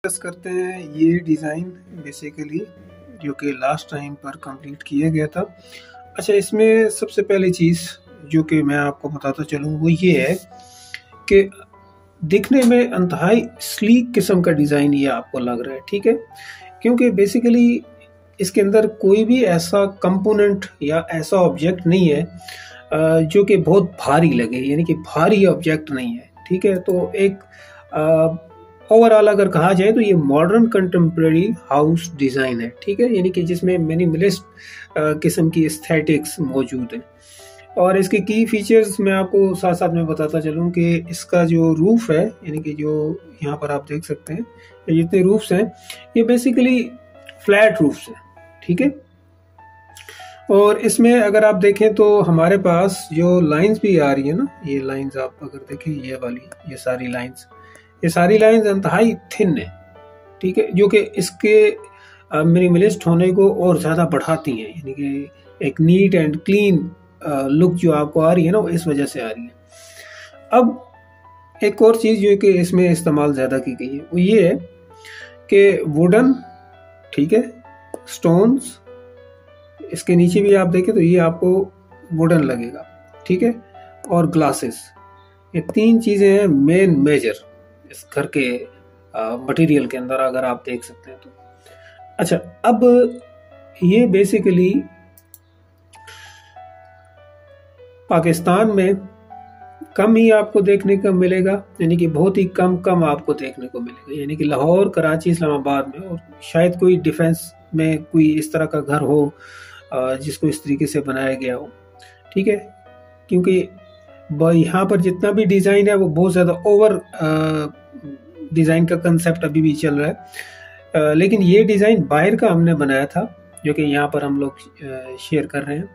Discuss करते हैं ये डिज़ाइन बेसिकली जो कि लास्ट टाइम पर कंप्लीट किया गया था। अच्छा, इसमें सबसे पहली चीज़ जो कि मैं आपको बताता चलूँ वो ये है कि दिखने में इंतहाई स्लीक किस्म का डिज़ाइन ये आपको लग रहा है, ठीक है, क्योंकि बेसिकली इसके अंदर कोई भी ऐसा कंपोनेंट या ऐसा ऑब्जेक्ट नहीं है जो कि बहुत भारी लगे, यानी कि भारी ऑब्जेक्ट नहीं है, ठीक है। तो एक ओवरऑल अगर कहा जाए तो ये मॉडर्न कंटेम्प्रेरी हाउस डिज़ाइन है, ठीक है, यानी कि जिसमें मिनिमलिस्ट किस्म की एस्थेटिक्स मौजूद हैं। और इसके की फीचर्स मैं आपको साथ साथ में बताता चलूँ कि इसका जो रूफ है, यानी कि जो यहाँ पर आप देख सकते हैं ये जितने रूफ्स हैं ये बेसिकली फ्लैट रूफ्स हैं, ठीक है। और इसमें अगर आप देखें तो हमारे पास जो लाइंस भी आ रही है ना, ये लाइंस आप अगर देखें ये वाली, ये सारी लाइंस इंतहाई थिन है, ठीक है, जो कि इसके मिनिमलिस्ट होने को और ज़्यादा बढ़ाती हैं, यानी कि एक नीट एंड क्लीन लुक जो आपको आ रही है ना वो इस वजह से आ रही है। अब एक और चीज़ जो कि इसमें इस्तेमाल ज़्यादा की गई है वो ये है कि वुडन, ठीक है, स्टोन्स, इसके नीचे भी आप देखें तो ये आपको वुडन लगेगा, ठीक है, और ग्लासेस, ये तीन चीज़ें हैं मेन मेजर इस घर के मटेरियल के अंदर, अगर आप देख सकते हैं तो। अच्छा, अब ये बेसिकली पाकिस्तान में कम ही आपको देखने को मिलेगा, यानी कि बहुत ही कम आपको देखने को मिलेगा, यानी कि लाहौर, कराची, इस्लामाबाद में, और शायद कोई डिफेंस में कोई इस तरह का घर हो जिसको इस तरीके से बनाया गया हो, ठीक है, क्योंकि यहाँ पर जितना भी डिज़ाइन है वो बहुत ज़्यादा ओवर डिज़ाइन का कंसेप्ट अभी भी चल रहा है, लेकिन ये डिज़ाइन बाहर का हमने बनाया था जो कि यहाँ पर हम लोग शेयर कर रहे हैं।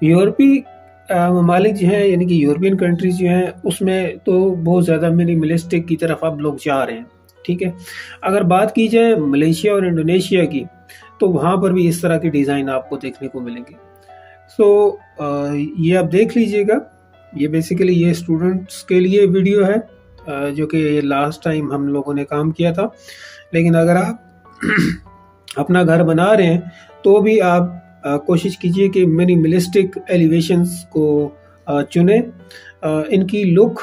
यूरोपीय ममालिक जो हैं, यानी कि यूरोपियन कंट्रीज जो हैं, उसमें तो बहुत ज़्यादा मिनिमलिस्टिक की तरफ अब लोग जा रहे हैं, ठीक है। अगर बात की जाए मलेशिया और इंडोनेशिया की तो वहाँ पर भी इस तरह के डिज़ाइन आपको देखने को मिलेंगे। सो ये आप देख लीजिएगा, ये बेसिकली ये स्टूडेंट्स के लिए वीडियो है जो कि लास्ट टाइम हम लोगों ने काम किया था, लेकिन अगर आप अपना घर बना रहे हैं तो भी आप कोशिश कीजिए कि मिनिमलिस्टिक एलिवेशंस को चुने। इनकी लुक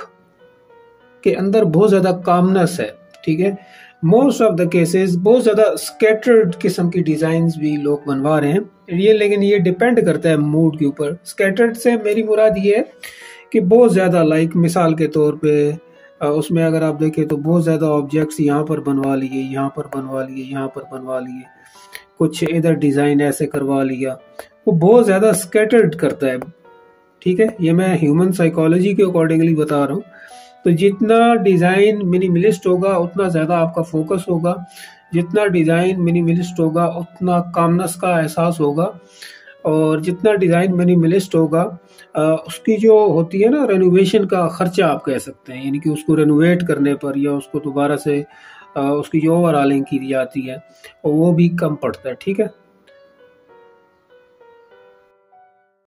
के अंदर बहुत ज़्यादा कामनेस है, ठीक है। मोस्ट ऑफ द केसेस बहुत ज़्यादा स्कैटर्ड किस्म की डिज़ाइंस भी लोग बनवा रहे हैं ये, लेकिन ये डिपेंड करता है मूड के ऊपर। स्कैटर्ड से मेरी मुराद ये है कि बहुत ज़्यादा, लाइक मिसाल के तौर पे उसमें अगर आप देखें तो बहुत ज़्यादा ऑब्जेक्ट्स यहाँ पर बनवा लिए, यहाँ पर बनवा लिए, यहाँ पर बनवा लिए, कुछ इधर डिज़ाइन ऐसे करवा लिया, वो बहुत ज़्यादा स्कैटर्ड करता है, ठीक है। ये मैं ह्यूमन साइकोलॉजी के अकॉर्डिंगली बता रहा हूँ। तो जितना डिज़ाइन मिनिमलिस्ट होगा उतना ज़्यादा आपका फोकस होगा, जितना डिज़ाइन मिनिमलिस्ट होगा उतना कामनेस का एहसास होगा, और जितना डिज़ाइन मिनिमलिस्ट होगा उसकी जो होती है ना रेनोवेशन का ख़र्चा आप कह सकते हैं, यानी कि उसको रेनोवेट करने पर या उसको दोबारा से उसकी जो ओवरऑलिंग की जाती है वो भी कम पड़ता है, ठीक है।